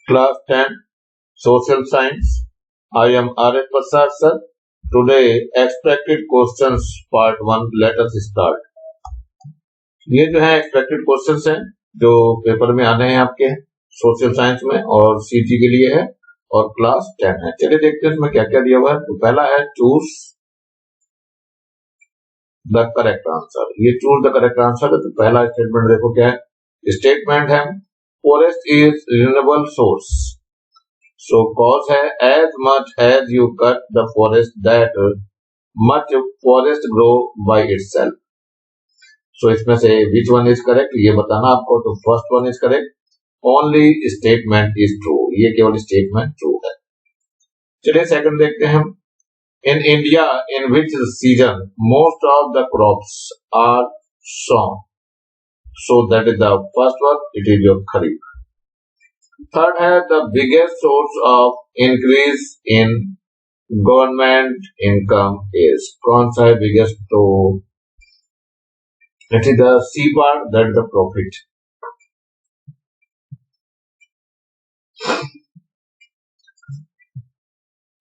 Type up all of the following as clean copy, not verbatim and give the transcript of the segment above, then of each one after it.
Class 10 Social Science. I am Arif Prasad sir. Today expected questions part 1. Let us start. ये जो है expected questions हैं जो paper में आने हैं आपके सोशल साइंस में और सीटी के लिए है और क्लास 10 है। चलिए देखते हैं इसमें क्या क्या दिया हुआ है। तो पहला है चूज द करेक्ट आंसर। ये चूज द करेक्ट आंसर है। तो पहला स्टेटमेंट देखो क्या है। स्टेटमेंट है forest is renewable source. So cause है as much as you cut the forest that much forest grow by itself. So इसमें से which one is correct ये बताना आपको। तो first one is correct. Only statement is true. ये केवल statement true है। चलिए second देखते हैं हम। In India, in which season most of the crops are sown? So that is the first one. It is your kharif. Third है the biggest source of increase in government income is कौन सा है biggest? तो it is the C part, that is the profit.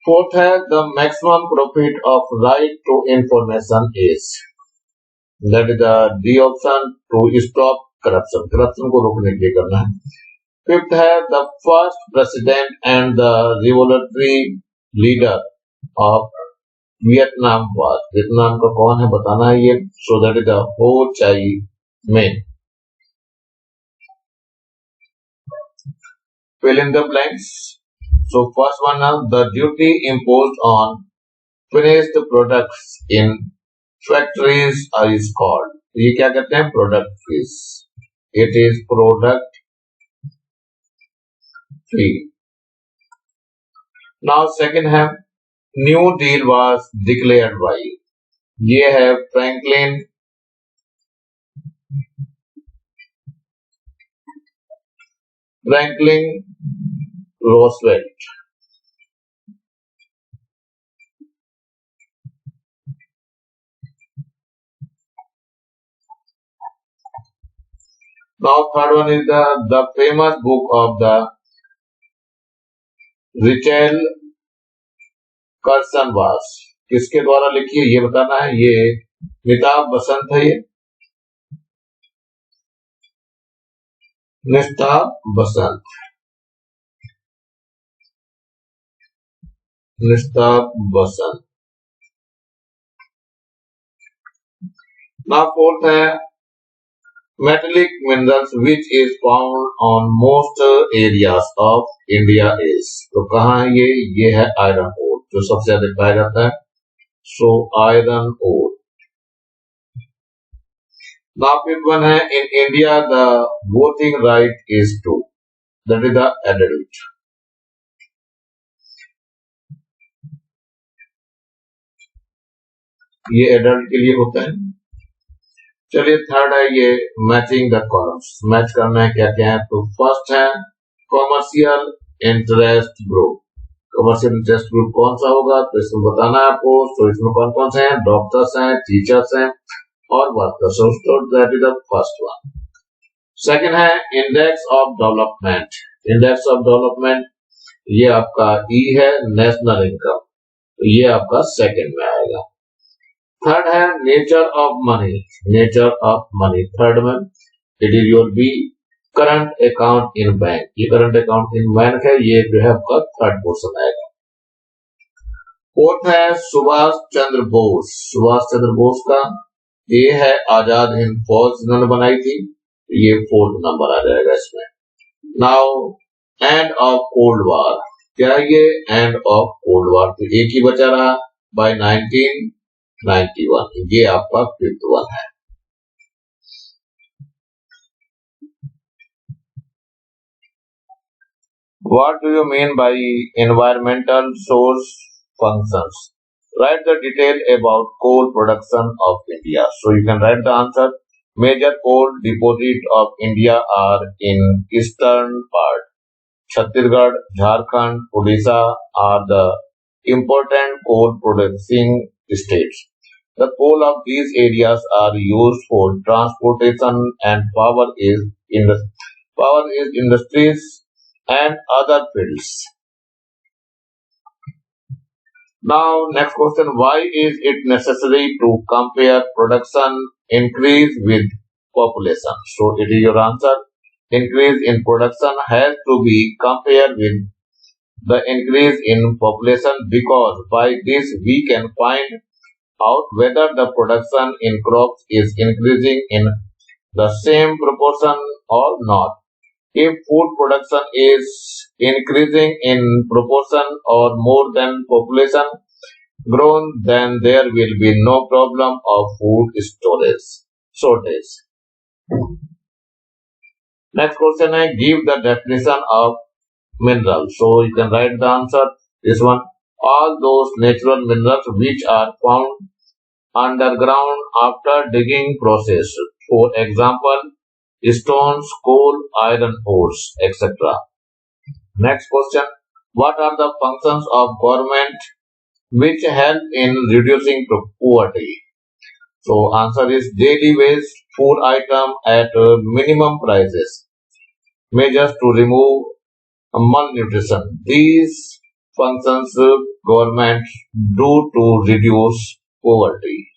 Fourth है the maximum profit of right to information is, that is the D option, to stop corruption. corruption को रोकने के लिए करना है। Fifth है the first president and the revolutionary leader of Vietnam was. Vietnam का कौन है बताना है ये। So that is the हो चाई में। Fill in the blanks. So first one now, the duty imposed on finished products in factories is called. ये क्या कहते हैं? Product fees. It is product fee. Now second है New Deal was declared by. ये है Franklin Roosevelt. Now third one is the famous book of the Rachel Carson was किसके द्वारा लिखी है ये बताना है। ये अमिताभ बसंत है। ये अमिताभ बसंत। ना फोर्थ है metallic minerals which is found on most areas of India is. तो कहाँ है ये है आयरन ओर जो सबसे ज्यादा पाया जाता है। So iron ore. Now fifth one है in India the voting right is to, that is the adult. ये एडल्ट के लिए होता है। चलिए थर्ड है ये मैचिंग द कॉलम्स। मैच करना है क्या क्या है। तो फर्स्ट है commercial interest group. Commercial interest group कौन सा होगा तो इसमें बताना है आपको। तो इसमें कौन कौन से हैं? डॉक्टर्स हैं, टीचर्स हैं और वर्कर्स। तो that is the first one. Second है index of development. Index of development ये आपका ई है, नेशनल इनकम। तो ये आपका सेकंड में आएगा। थर्ड है nature of money. Nature of money third में it is your B current account in bank. ये करंट अकाउंट इन बैंक है। ये जो है आपका थर्ड पोर्शन आएगा। फोर्थ है सुभाष चंद्र बोस। सुभाष चंद्र बोस का ये है आजाद हिंद फौज जिन्होंने बनाई थी। ये फोर्थ नंबर आ जाएगा इसमें। Now end of cold war. क्या ये एंड ऑफ कोल्ड वार? तो एक ही बचा रहा बाय 1991। ये आपका फिफ्थ वन है। What do you mean by environmental source functions? Write the detail about coal production of India. So you can write the answer. Major coal deposits of India are in eastern part. Chhattisgarh, Jharkhand, Odisha are the important coal producing states. The coal of these areas are used for transportation and power is industries and other fields. Now, next question, why is it necessary to compare production increase with population? So, it is your answer. Increase in production has to be compared with the increase in population because by this we can find out whether the production in crops is increasing in the same proportion or not. If food production is increasing in proportion or more than population grown, then there will be no problem of food storage shortage. Next question is give the definition of mineral. So you can write the answer. This one, all those natural minerals which are found underground after digging process. For example, stones, coal, iron ores, etc. Next question, what are the functions of government which help in reducing poverty? So answer is daily wage, food item at minimum prices, measures to remove malnutrition. These functions government do to reduce poverty.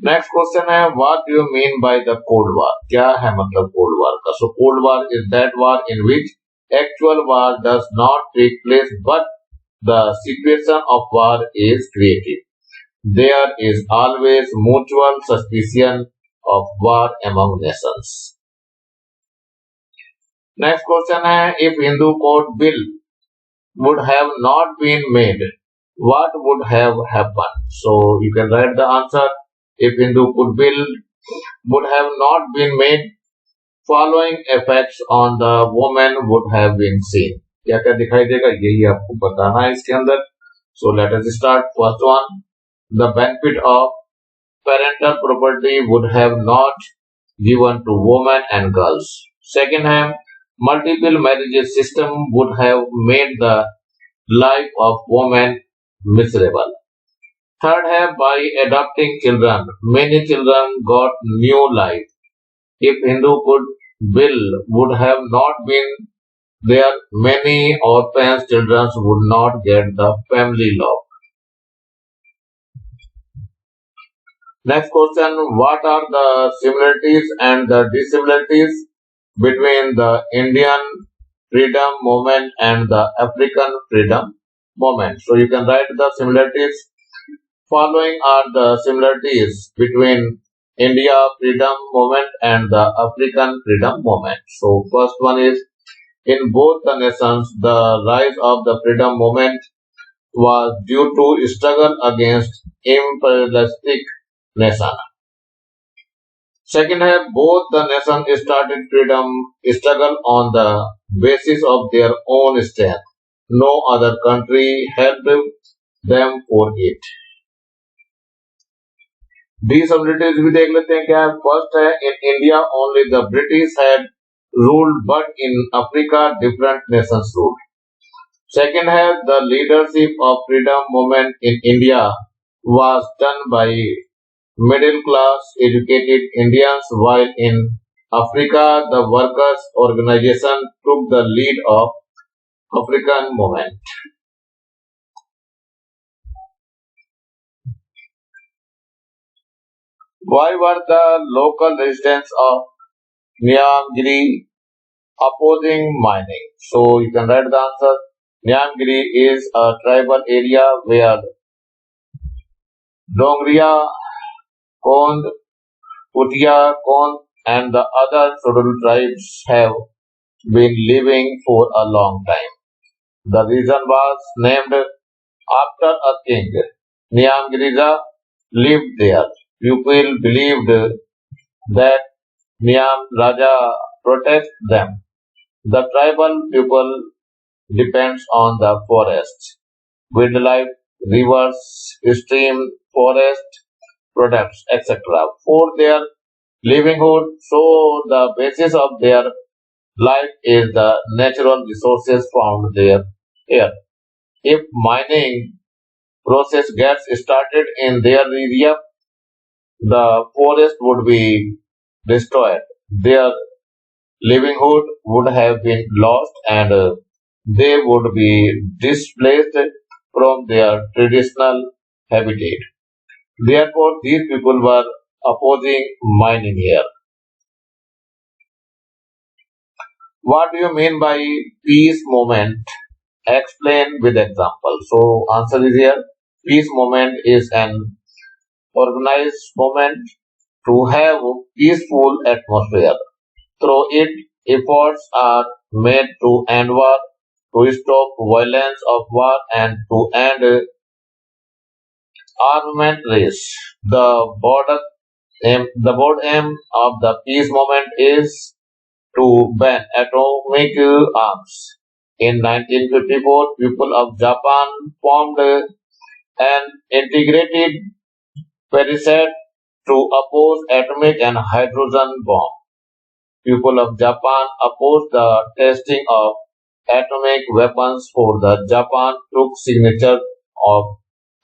Next question है what do you mean by the cold war? क्या है मतलब cold war का? So cold war is that war in which actual war does not take place but the situation of war is created. There is always mutual suspicion of war among nations. Next question है if Hindu code bill would have not been made, what would have happened? So you can write the answer. If Hindu Code Bill would have not been made, following effects on the woman would have been seen. क्या क्या दिखाई देगा यही आपको बताना है इसके अंदर. So let us start. First one, the benefit of parental property would have not given to women and girls. Second hand, multiple marriages system would have made the life of women miserable. Third है by adopting children, many children got new life. If Hindu Code Bill would have not been there, many orphans children would not get the family law. Next question, what are the similarities and the dissimilarities between the Indian freedom movement and the African freedom movement? So you can write the similarities. Following are the similarities between India freedom movement and the African freedom movement. So first one is in both the nations the rise of the freedom movement was due to struggle against imperialistic nation. Second है both the nations started freedom struggle on the basis of their own strength. No other country helped them for it. Disabilities भी देख लेते हैं क्या है. First है in India only the British had ruled but in Africa different nations ruled. Second है the leadership of freedom movement in India was done by middle class educated Indians while in Africa the workers organisation took the lead of African movement. Why were the local residents of Niyamgiri opposing mining? So you can write the answer. Niyamgiri is a tribal area where Dongria Kondh, Kutia Kondh and the other scheduled tribes have been living for a long time. The region was named after a king. Niyamraja lived there. People believed that Niyamraja protects them. The tribal people depends on the forest, wildlife, rivers, stream, forest products, etc. for their livelihood. So the basis of their life is the natural resources found there. Here, if mining process gets started in their area, the forest would be destroyed. Their livelihood would have been lost and they would be displaced from their traditional habitat. Therefore, these people were opposing mining here. What do you mean by peace movement? Explain with example. So, answer is here. Peace movement is an organized movement to have peaceful atmosphere. Through it, efforts are made to end war, to stop violence of war, and to end armament race. The broad aim of the peace movement is to ban atomic arms. In 1954, people of Japan formed an integrated parasite to oppose atomic and hydrogen bomb. People of Japan opposed the testing of atomic weapons for the Japan took signature of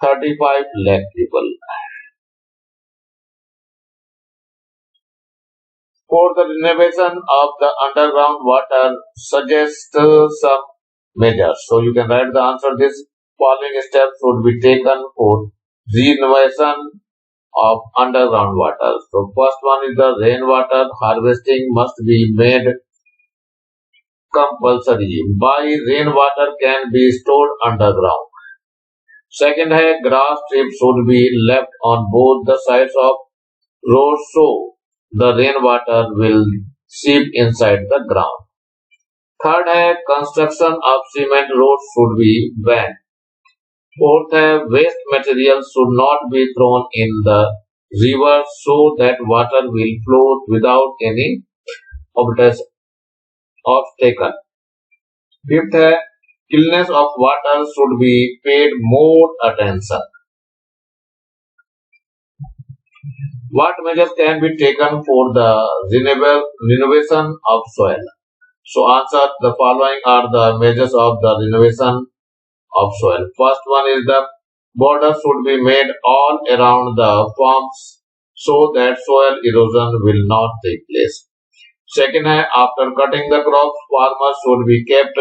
35 lakh people. For the renovation of the underground water, suggest some measures. So you can write the answer. This following steps should be taken for renovation of underground water. So first one is the rainwater harvesting must be made compulsory. By rainwater can be stored underground. Second है grass strips should be left on both the sides of roads so the rainwater will seep inside the ground. Third है construction of cement roads should be banned. Fourth है waste materials should not be thrown in the river so that water will flow without any obstacle. Fifth है cleanness of water should be paid more attention. What measures can be taken for the renovation of soil? So answer the following are the measures of the renovation of soil. First one is the border should be made all around the farms so that soil erosion will not take place. Second है after cutting the crops, farmers should be kept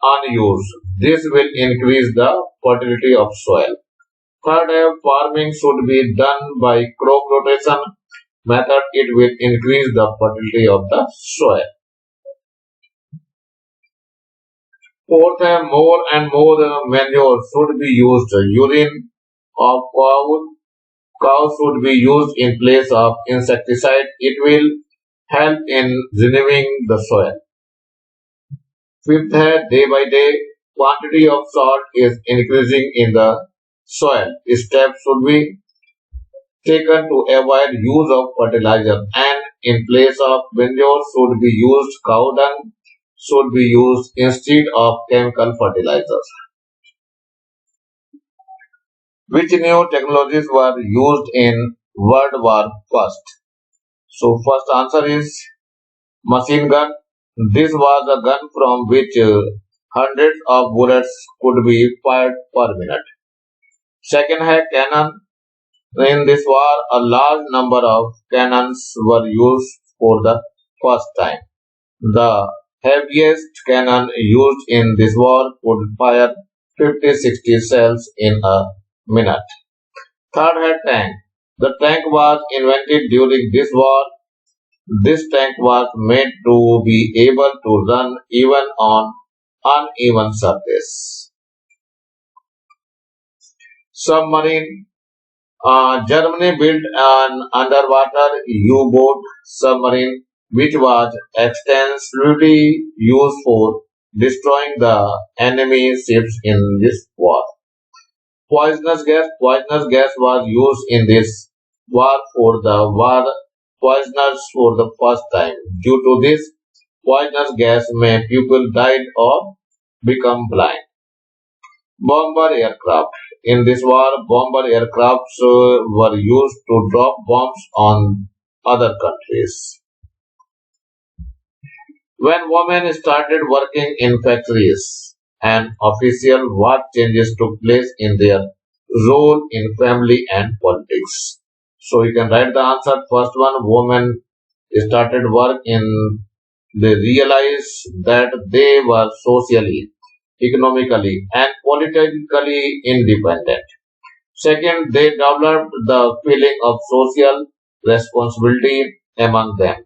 unused. This will increase the fertility of soil. Third, farming should be done by crop rotation method. It will increase the fertility of the soil. Fourth, more and more manure should be used. Urine of cow should be used in place of insecticide. It will help in renewing the soil. Fifth, day by day quantity of salt is increasing in the soil. Steps should be taken to avoid use of fertilizer and in place of manure should be used cow dung should be used instead of chemical fertilizers. Which new technologies were used in World War First? So first answer is machine gun. This was a gun from which hundreds of bullets could be fired per minute. Second है cannon. In this war, a large number of cannons were used for the first time. The heaviest cannon used in this war could fire 50-60 shells in a minute. Third है tank. The tank was invented during this war. This tank was made to be able to run even on uneven surface. Submarine. Germany built an underwater U-boat submarine which was extensively used for destroying the enemy ships in this war. Poisonous gas was used in this war for the war poisoners for the first time. Due to this poisonous gas, many people died or become blind. Bomber aircraft. In this war, bomber aircrafts were used to drop bombs on other countries. When women started working in factories and official, what changes took place in their role in family and politics? So you can write the answer. First one, women started work in they realized that they were socially, economically, and politically independent. Second, they developed the feeling of social responsibility among them.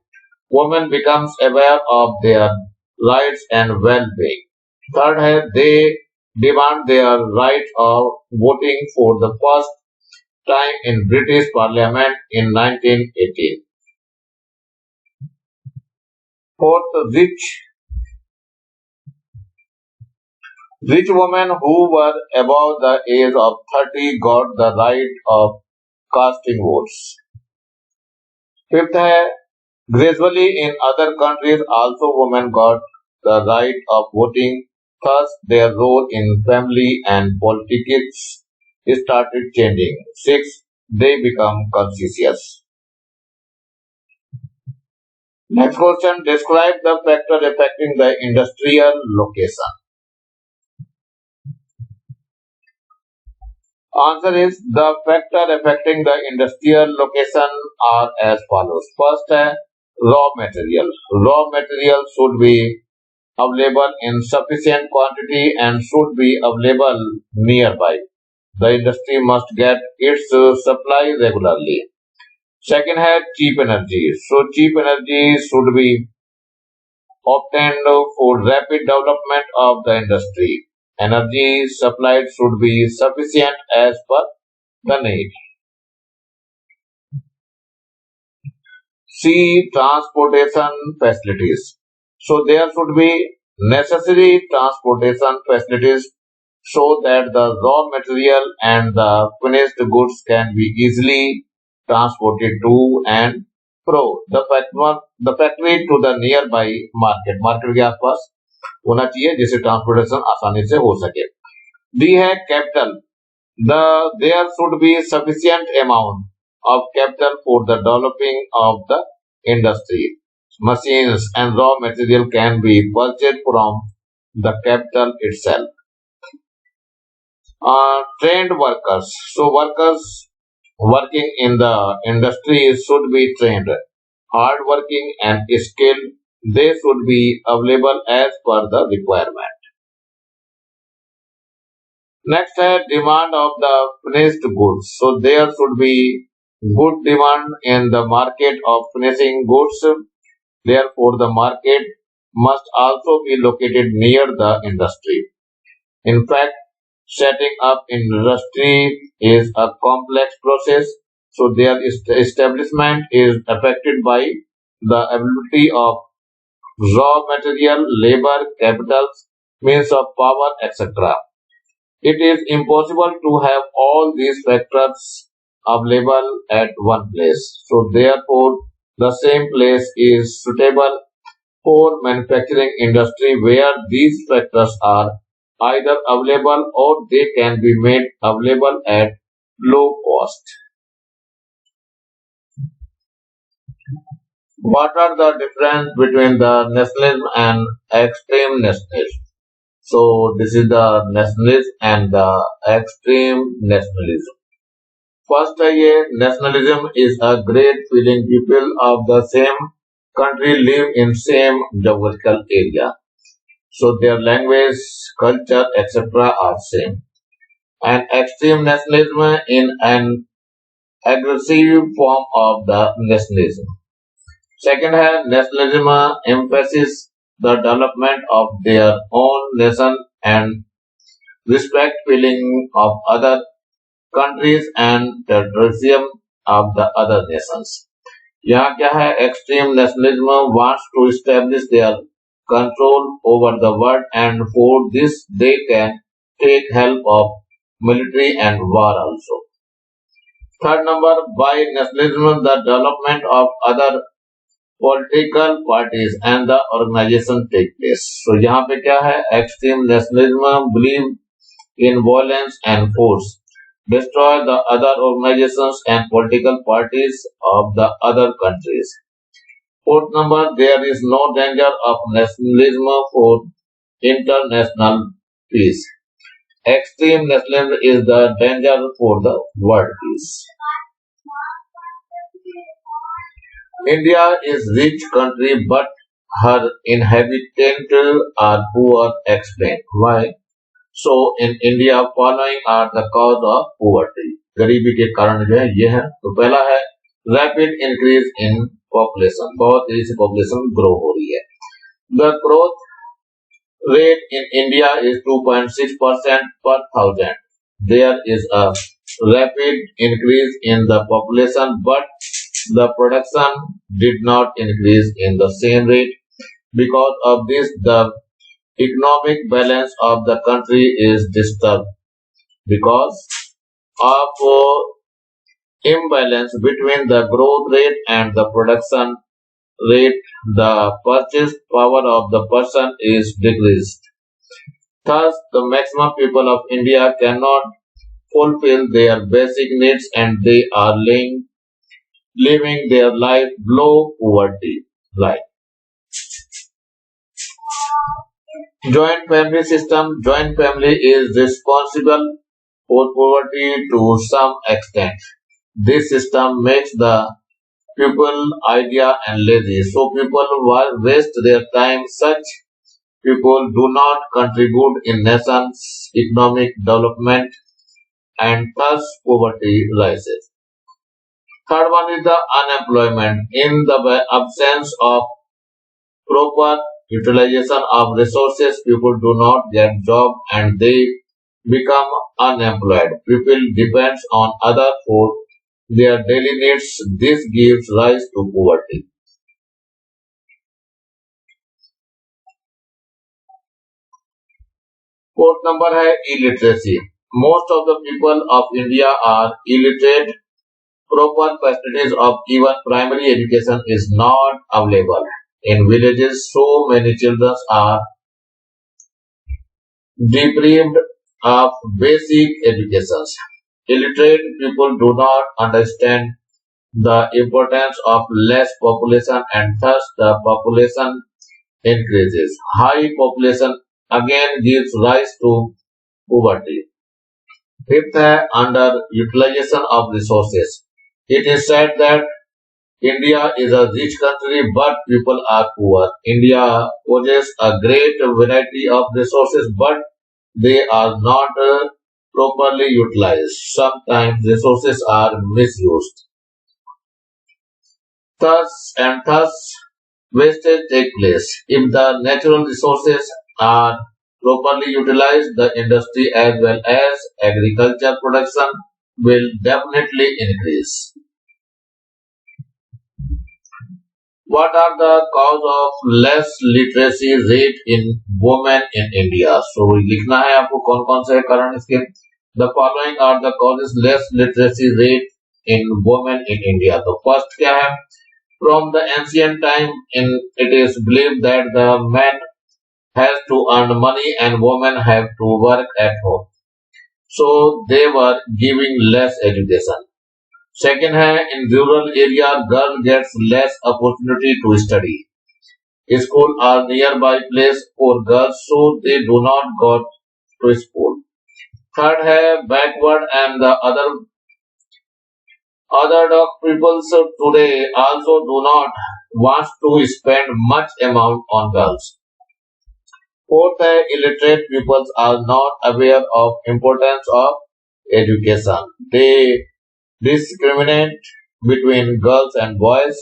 Women becomes aware of their rights and well-being. Third, they demand their right of voting for the first time in British Parliament in 1918. Fourth, rich women who were above the age of 30 got the right of casting votes. Fifth, gradually in other countries also women got the right of voting. Thus, their role in family and politics started changing. Sixth, they become conscious. Next question, describe the factor affecting the industrial location. Answer is the factor affecting the industrial location are as follows. First, raw material. Raw material should be available in sufficient quantity and should be available nearby. The industry must get its supply regularly. Second, cheap energy. So cheap energy should be obtained for rapid development of the industry. Energy supplied should be sufficient as per the need. C. Transportation facilities. So there should be necessary transportation facilities so that the raw material and the finished goods can be easily transported to and fro the factory to the nearby market के आसपास होना चाहिए जिससे transportation आसानी से हो सके. D है capital. There should be sufficient amount of capital for the developing of the industry. Machines and raw material can be purchased from the capital itself. Trained workers. So workers working in the industry should be trained, hard working and skilled. They should be available as per the requirement. Next demand of the finished goods. So there should be good demand in the market of finishing goods. Therefore, the market must also be located near the industry. In fact, setting up industry is a complex process, so their establishment is affected by the availability of raw material, labor, capitals, means of power, etc. It is impossible to have all these factors available at one place. So therefore, the same place is suitable for manufacturing industry where these factors are either available or they can be made available at low cost. What are the difference between the nationalism and extreme nationalism? So this is the nationalism and the extreme nationalism. First nationalism is a great feeling people of the same country live in same geographical area. So their language, culture, etc. are same. And extreme nationalism in an aggressive form of the nationalism. Second nationalism emphasizes the development of their own nation and respect feeling of other countries and territorialism of the other nations. यहाँ क्या है extreme nationalism wants to establish their control over the world and for this they can take help of military and war also. Third number, by nationalism the development of other political parties and the organization take place. So यहाँ पे क्या है extreme nationalism believe in violence and force, destroy the other organizations and political parties of the other countries. Fourth number, there is no danger of nationalism for international peace. Extreme nationalism is the danger for the world peace. India is rich country but her inhabitants are poor. Explain why. So in India, following are the cause of poverty. गरीबी के कारण जो है ये है। तो पहला है rapid increase in population, बहुत तेजी से population grow हो रही है। The growth rate in India is 2.6% per thousand. There is a rapid increase in the population, but the production did not increase in the same rate. Because of this, the economic balance of the country is disturbed. Because of imbalance between the growth rate and the production rate, the purchase power of the person is decreased. Thus, the maximum people of India cannot fulfill their basic needs and they are living their life below poverty line. Joint family system. Joint family is responsible for poverty to some extent. This system makes the people idea and lazy. So people waste their time. Such people do not contribute in nation's economic development and thus poverty rises. Third one is the unemployment. In the absence of proper utilization of resources, people do not get job and they become unemployed. People depends on other for their daily needs. This gives rise to poverty. Fourth number है illiteracy. Most of the people of India are illiterate. Proper facilities of even primary education is not available. In villages, so many children are deprived of basic education. Illiterate people do not understand the importance of less population and thus the population increases. High population again gives rise to poverty. Fifth है under utilization of resources. It is said that India is a rich country but people are poor. India possesses a great variety of resources but they are not properly utilized. Sometimes resources are misused. Thus wastage take place. If the natural resources are properly utilized, the industry as well as agriculture production will definitely increase. What are the cause of less literacy rate in women in India? So लिखना है आपको कौन कौन से कारण इसके. The following are the causes less literacy rate in women in India. तो first क्या है? From the ancient time, it is believed that the man has to earn money and women have to work at home. So they were giving less education. Second है in rural area girl gets less opportunity to study. School are nearby place for girls so they do not go to school. Third है backward and the other dog people today also do not want to spend much amount on girls. Fourth है illiterate peoples are not aware of importance of education. They discriminate between girls and boys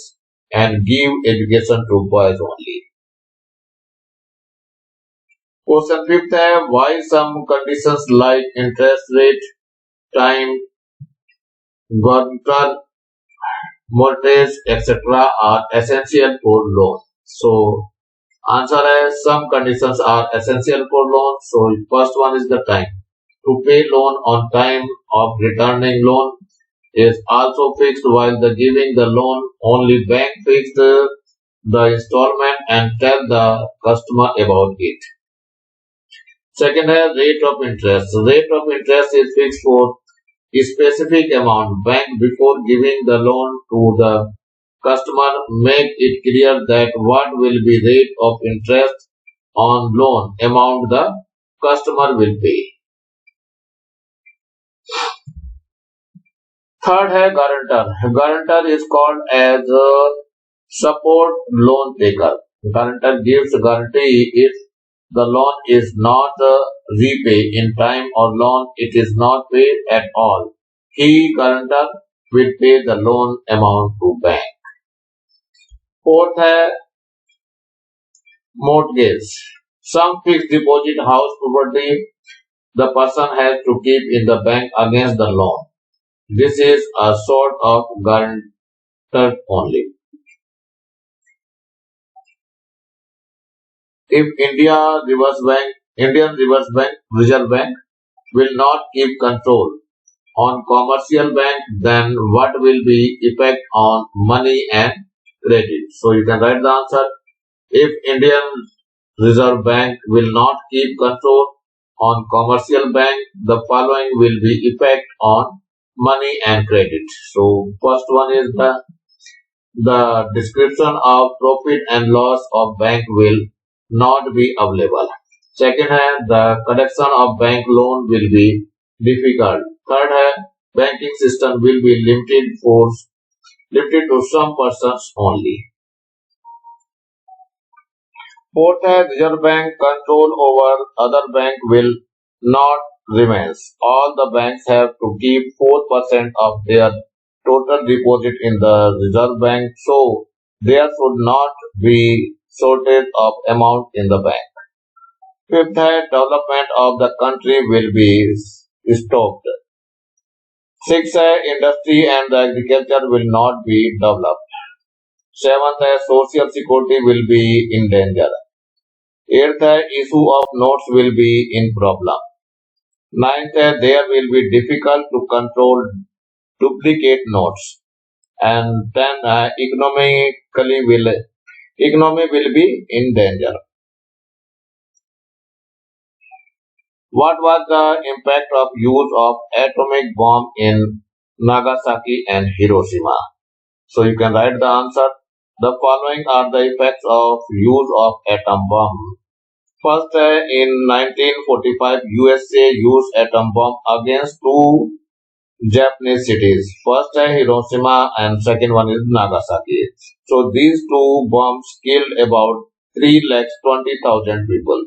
and give education to boys only. Question fifth है why some conditions like interest rate, time, guarantor, mortgage, etc. are essential for loan. So answer है some conditions are essential for loan. So first one is the time. To pay loan on time of returning loan is also fixed while the giving the loan only bank fixed the installment and tell the customer about it. Second है rate of interest. Rate of interest is fixed for a specific amount. Bank before giving the loan to the customer make it clear that what will be rate of interest on loan amount the customer will pay. Third है guarantor. Guarantor is called as a support loan taker. Guarantor gives guarantee if the loan is not repaid in time or loan it is not paid at all. He, guarantor, will pay the loan amount to bank. Fourth है mortgage. Some fixed deposit house property the person has to keep in the bank against the loan. This is a sort of guarantor only. If Indian Reserve Bank will not keep control on commercial bank, then what will be effect on money and credit? So you can write the answer. If Indian Reserve Bank will not keep control on commercial bank, the following will be effect on money and credit. So first one is the description of profit and loss of bank will not be available. Second है the collection of bank loan will be difficult. Third है banking system will be limited to some persons only. Fourth है Reserve Bank control over other bank will not remains. All the banks have to keep 4% of their total deposit in the Reserve Bank, so there should not be shortage of amount in the bank. Fifth है development of the country will be stopped. Sixth है industry and the agriculture will not be developed. Seventh है social security will be in danger. Eighth है issue of notes will be in problem. Ninth है there will be difficult to control duplicate notes. And then economy will be in danger. What was the impact of use of atomic bomb in Nagasaki and Hiroshima? So you can write the answer. The following are the effects of use of atom bomb. First, in 1945, USA used atom bomb against two Japanese cities. First, Hiroshima and second one is Nagasaki. So these two bombs killed about 3,20,000 people.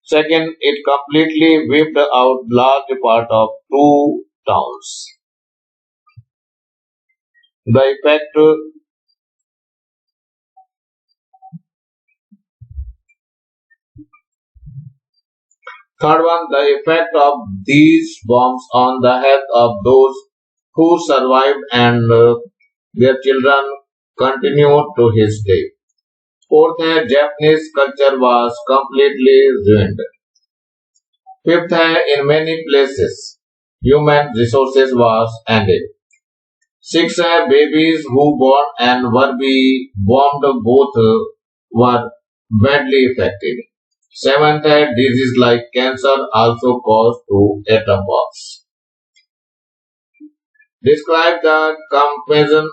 Second, it completely wiped out large part of two towns. The effect Third one, the effect of these bombs on the health of those who survived and their children continue to his day. Fourth, Japanese culture was completely ruined. Fifth, in many places, human resources was ended. Sixth, babies who born and were be bombed both were badly affected. Seventh, disease like cancer also caused to atom bombs. Describe the comparison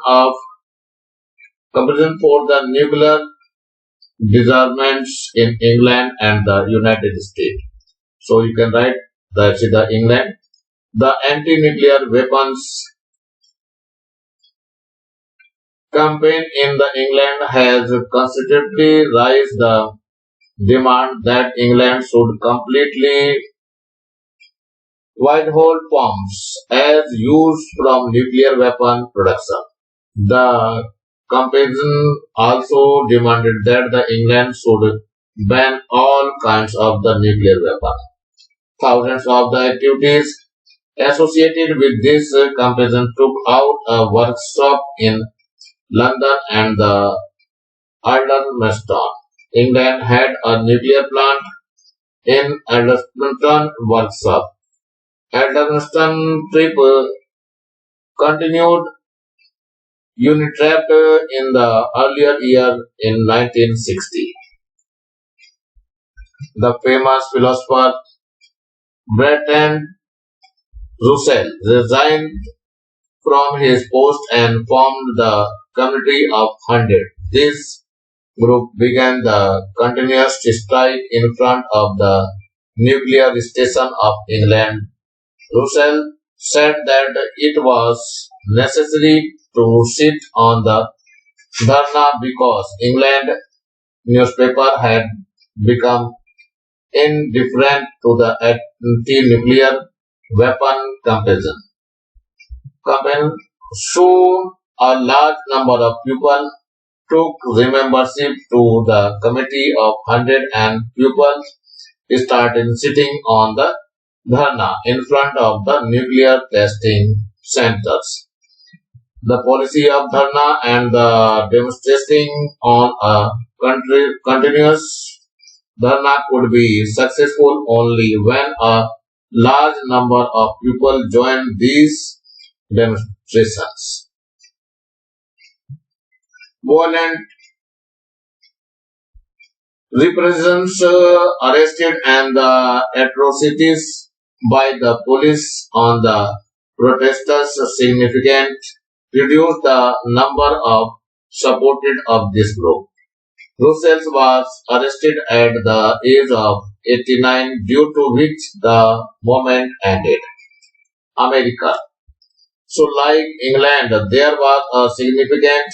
for the nuclear disarmaments in England and the United States. So you can write the England. The anti-nuclear weapons campaign in the England has considerably raised the demand that England should completely withhold bombs as used from nuclear weapon production. The campaign also demanded that the England should ban all kinds of the nuclear weapon. Thousands of the activities associated with this campaign took out a workshop in London and the Aldermaston. England had a nuclear plant in Aldermaston workshop. Aldermaston trip continued Illiterate in the earlier year in 1960. The famous philosopher Bertrand Russell resigned from his post and formed the Committee of 100. This group began the continuous strike in front of the nuclear station of England. Russell said that it was necessary to sit on the dharna because England newspaper had become indifferent to the anti-nuclear weapon campaign. Soon, a large number of people took membership to the committee of 100 and pupils started sitting on the dharna in front of the nuclear testing centers. The policy of dharna and the demonstrating on a continuous dharna could be successful only when a large number of people joined these demonstrations. Violent repressions arrested and the atrocities by the police on the protesters significant reduced the number of supported of this group. Russell was arrested at the age of 89 due to which the movement ended. America. So like England, there was a significant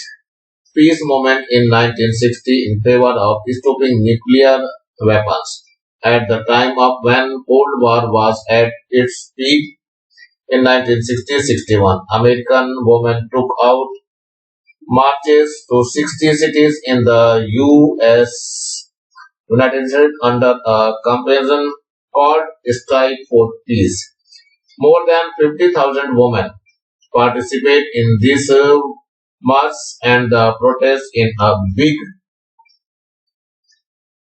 peace movement in 1960 in favor of stopping nuclear weapons. At the time of when Cold War was at its peak in 1960-61, American women took out marches to 60 cities in the United States under a campaign called Strike for Peace. More than 50,000 women participate in this march and the protest in a big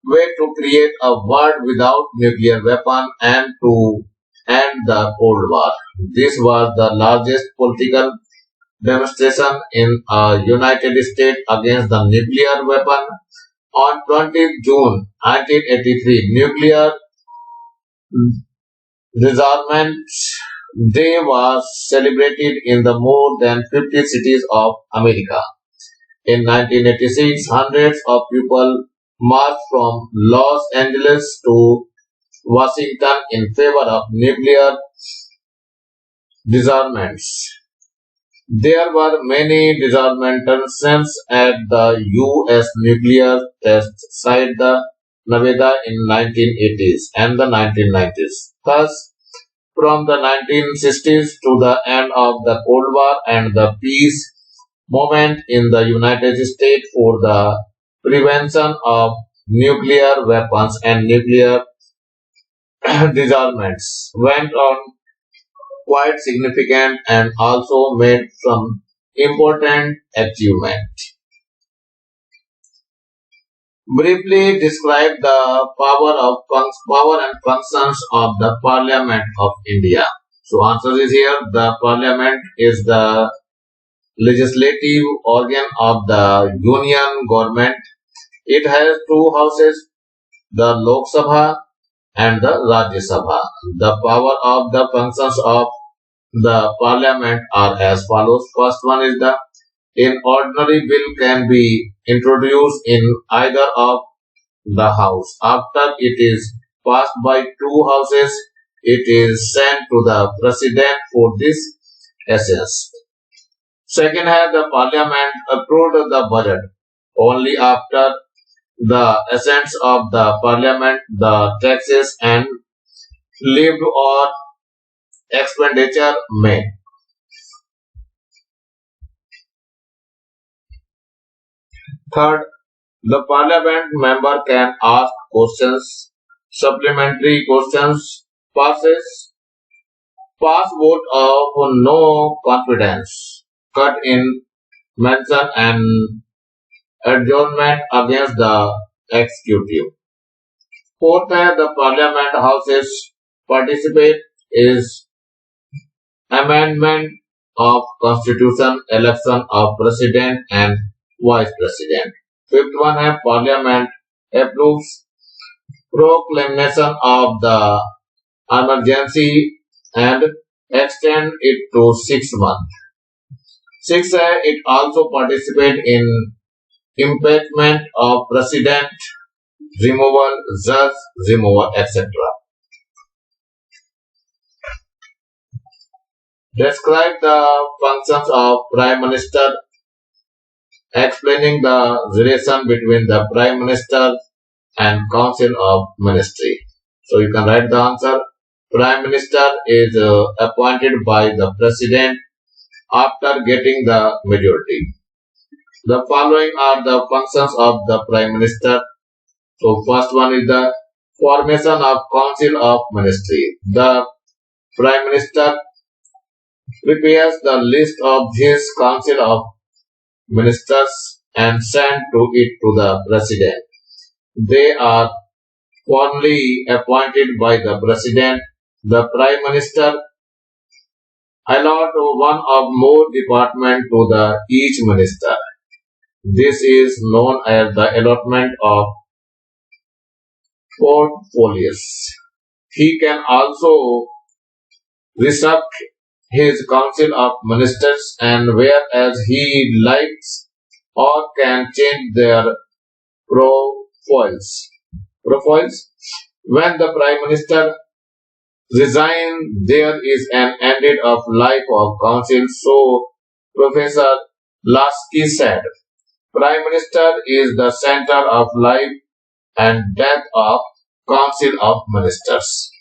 way to create a world without nuclear weapon and to end the Cold War. This was the largest political demonstration in the United States against the nuclear weapon. On 20th June 1983, Nuclear Disarmament Day was celebrated in the more than 50 cities of America. In 1986, hundreds of people marched from Los Angeles to Washington in favor of nuclear disarmaments. There were many disarmations at the U.S. nuclear test site the Nevada in 1980s and the 1990s. Thus, from the 1960s to the end of the Cold War and the peace movement in the United States for the prevention of nuclear weapons and nuclear disarmaments went on quite significant and also made some important achievement. Briefly describe the power and functions of the Parliament of India. So answer is here. The Parliament is the legislative organ of the Union government. It has two houses, the Lok Sabha and the Rajya Sabha. The power of the functions of the Parliament are as follows. First one is the an ordinary bill can be introduced in either of the house. After it is passed by two houses, it is sent to the president for this essence. Second, has the parliament approved the budget. Only after the assent of the parliament, the taxes and lived or expenditure may. Third, the parliament member can ask questions, supplementary questions, pass vote of no confidence, cut in mention and adjournment against the executive. Fourth, the parliament houses participate is amendment of constitution, election of president and vice president. Fifth one, parliament approves proclamation of the emergency and extend it to 6 months. Six, it also participate in impeachment of president, removal, judge removal, etc. Describe the functions of prime minister explaining the relation between the Prime Minister and Council of Ministry. So you can write the answer. Prime Minister is appointed by the President after getting the majority. The following are the functions of the Prime Minister. So first one is the formation of Council of Ministry. The Prime Minister prepares the list of his Council of Ministers and send to it to the President. They are formally appointed by the President. The Prime Minister allot one or more department to the each minister. This is known as the allotment of portfolios. He can also restrict his council of ministers and whereas he likes or can change their profiles. When the Prime Minister resigns, there is an end of life of council. So Professor Lasky said, Prime Minister is the center of life and death of Council of Ministers.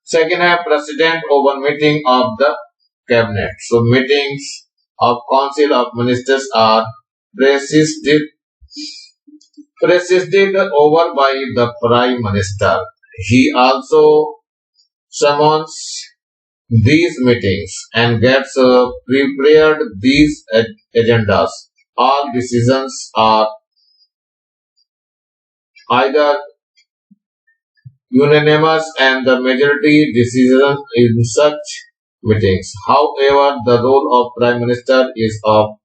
Second है President over meeting of the Cabinet. So meetings of Council of Ministers are presided over by the Prime Minister. He also summons these meetings and gets prepared these agendas. All decisions are either unanimous and the majority decision in such meetings. However, the role of Prime Minister is of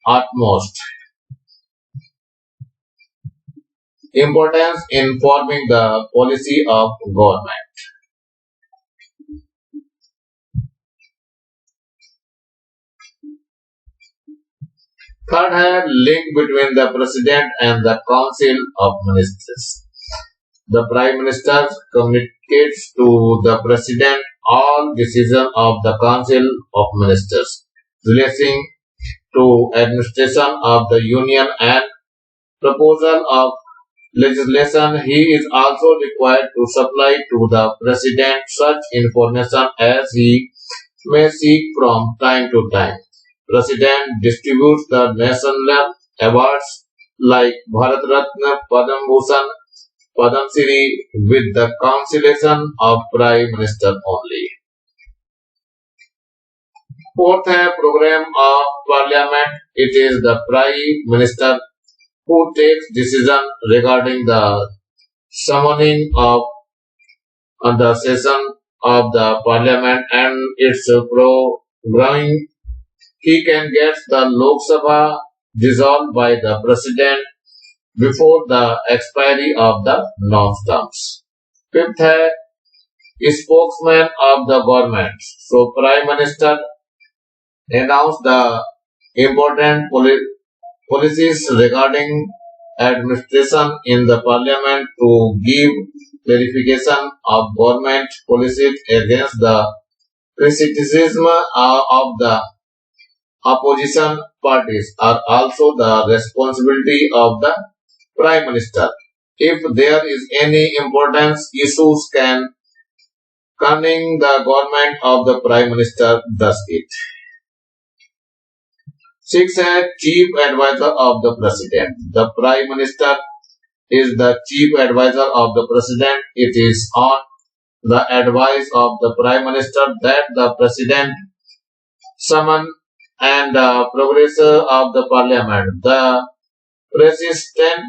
utmost importance in forming the policy of government. Third है link between the President and the Council of Ministers. The Prime Minister communicates to the President all decisions of the Council of Ministers relating to administration of the Union and proposal of legislation. He is also required to supply to the President such information as he may seek from time to time. President distributes the national awards like Bharat Ratna, Padam Bhushan, Padam Shri with the consolation of Prime Minister only. Fourth है program of Parliament. It is the Prime Minister who takes decision regarding the summoning of the session of the Parliament and its programming. He can get the Lok Sabha dissolved by the President before the expiry of the non-terms. Fifth है spokesman of the government. So Prime Minister announce the important policies regarding administration in the Parliament to give clarification of government policies against the criticism of the opposition parties are also the responsibility of the Prime Minister. If there is any important issues concerning the government of the Prime Minister does it. Six है Chief Advisor of the President. The Prime Minister is the Chief Advisor of the President. It is on the advice of the Prime Minister that the President summon and progress of the Parliament. The President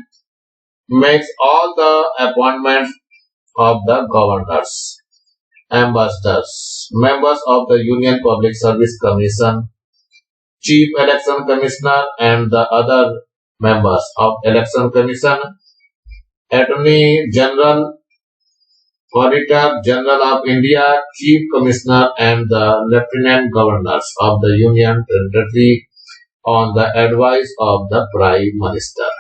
makes all the appointments of the governors, ambassadors, members of the Union Public Service Commission, Chief Election Commissioner and the other members of Election Commission, Attorney General, Auditor General of India, Chief Commissioner and the Lieutenant Governors of the Union Territory on the advice of the Prime Minister.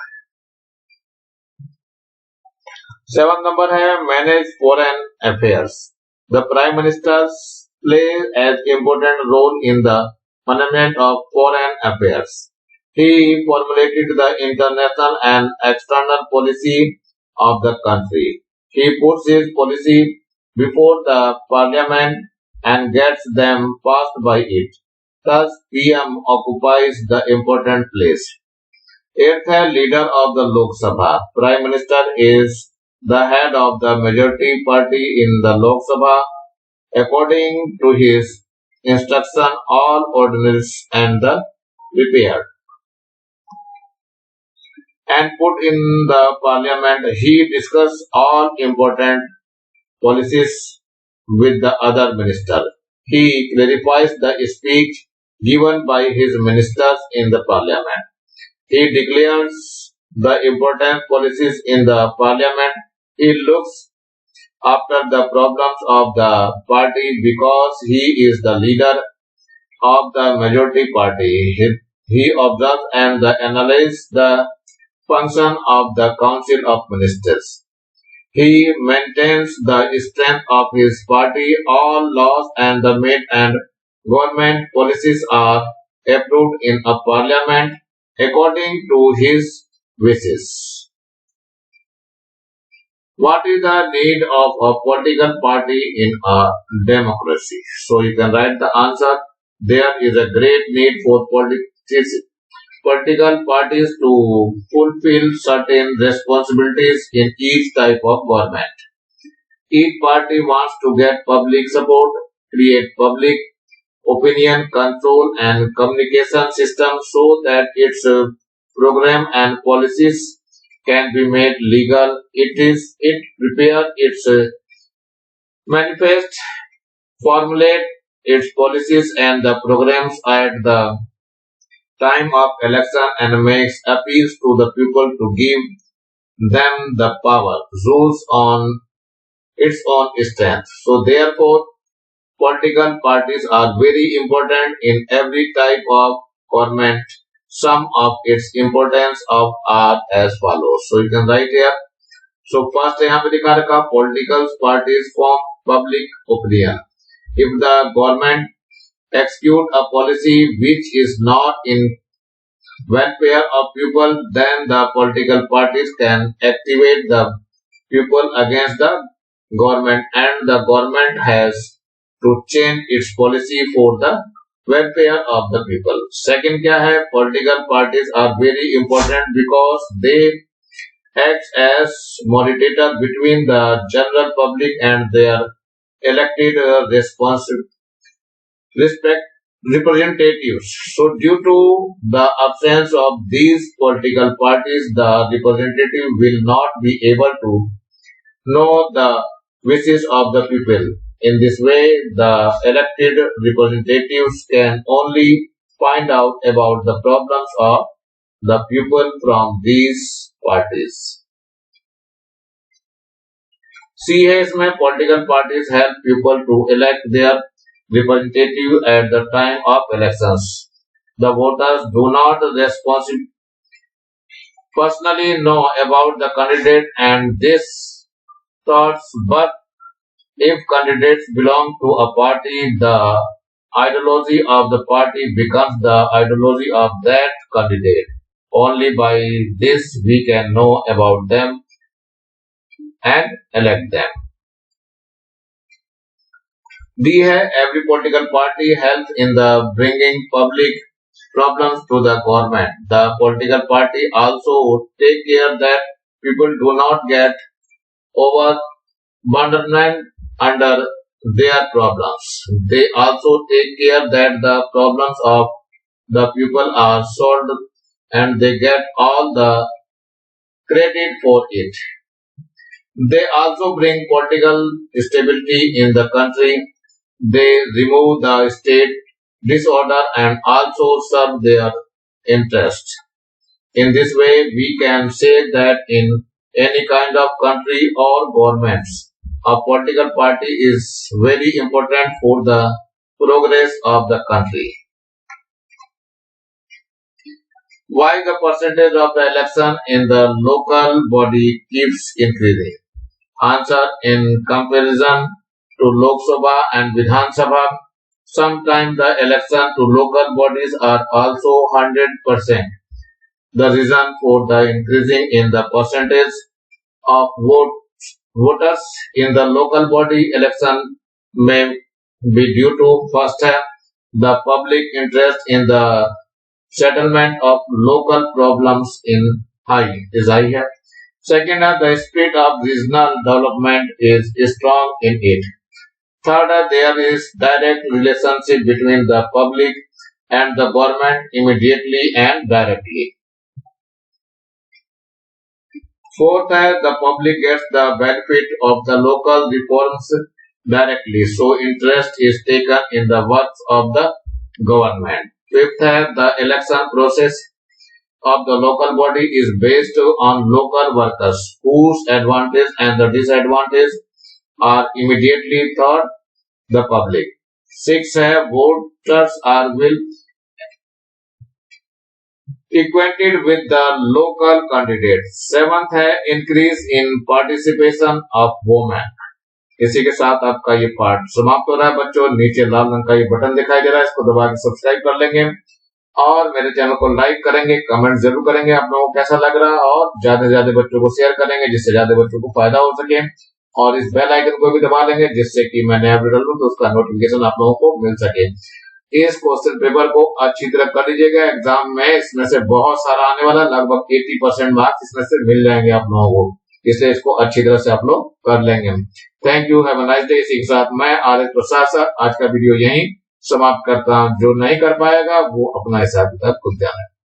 7th number है Manage Foreign Affairs. The Prime Minister play an important role in the management of foreign affairs. He formulated the international and external policy of the country. He puts his policy before the parliament and gets them passed by it. Thus, PM occupies the important place. Eighth leader of the Lok Sabha. Prime Minister is the head of the majority party in the Lok Sabha. According to his instruction, all ordinances and the prepared and put in the parliament. He discussed all important policies with the other minister. He clarifies the speech given by his ministers in the parliament. He declares the important policies in the parliament. He looks after the problems of the party because he is the leader of the majority party. He observes and analyzes the function of the Council of Ministers. He maintains the strength of his party. All laws and the made and government policies are approved in a parliament according to his wishes. What is the need of a political party in a democracy? So you can write the answer. There is a great need for political parties to fulfill certain responsibilities in each type of government. Each party wants to get public support, create public opinion control and communication system so that its program and policies can be made legal. It prepare its manifest, formulate its policies and the programs at the time of election and makes appeals to the people to give them the power, rules on its own strength. So therefore, political parties are very important in every type of government. Some of its importance of are as follows. So you can write here. So first यहाँ पे दिखा रखा political parties form public opinion. If the government execute a policy which is not in welfare of people, then the political parties can activate the people against the government and the government has to change its policy for the welfare of the people. Second क्या है, political parties are very important because they act as mediator between the general public and their elected representatives. So due to the absence of these political parties, the representative will not be able to know the wishes of the people. In this way, the elected representatives can only find out about the problems of the people from these parties. C है इसमें political parties help people to elect their representative at the time of elections. The voters do not personally know about the candidate and this thoughts, but if candidates belong to a party, the ideology of the party becomes the ideology of that candidate. Only by this we can know about them and elect them. D है every political party helps in the bringing public problems to the government. The political party also take care that people do not get overburdened under their problems. They also take care that the problems of the people are solved and they get all the credit for it. They also bring political stability in the country. They remove the state disorder and also serve their interest. In this way, we can say that in any kind of country or governments, a political party is very important for the progress of the country. Why the percentage of the election in the local body keeps increasing? Answer: in comparison to Lok Sabha and Vidhan Sabha. Sometimes the election to local bodies are also 100%. The reason for the increasing in the percentage of voters in the local body election may be due to first the public interest in the settlement of local problems is high here. Second, the spirit of regional development is strong in it. Third, there is direct relationship between the public and the government immediately and directly. Fourth, the public gets the benefit of the local reforms directly, so interest is taken in the works of the government. Fifth, the election process of the local body is based on local workers whose advantage and the disadvantage are immediately taught the public. Sixth, voters are well acquainted with the local candidates. Seventh, increase in participation of women. इसी के साथ आपका ये part समाप्त हो रहा है बच्चों। नीचे लाल रंग का ये बटन दिखाई दे रहा है, इसको दबा के सब्सक्राइब कर लेंगे और मेरे चैनल को लाइक करेंगे, कमेंट जरूर करेंगे आप लोगों को कैसा लग रहा है, और ज्यादा से ज्यादा बच्चों को शेयर करेंगे जिससे ज्यादा बच्चों को फायदा हो सके, और इस बेल आइकन को भी दबा लेंगे जिससे कि मैं नया वीडियो डालूं तो उसका नोटिफिकेशन आप लोगों को मिल सके। इस क्वेश्चन पेपर को अच्छी तरह कर लीजिएगा, एग्जाम में इसमें से बहुत सारा आने वाला, लगभग 80% मार्क्स इसमें से मिल जाएंगे आप लोगों को, इसलिए इसको अच्छी तरह से आप लोग कर लेंगे। Thank you, have a nice day. इसी के साथ मैं आर एस प्रसाद आज का वीडियो यहीं समाप्त करता हूं। जो नहीं कर पाएगा वो अपना हिसाब किताब खुद जाने।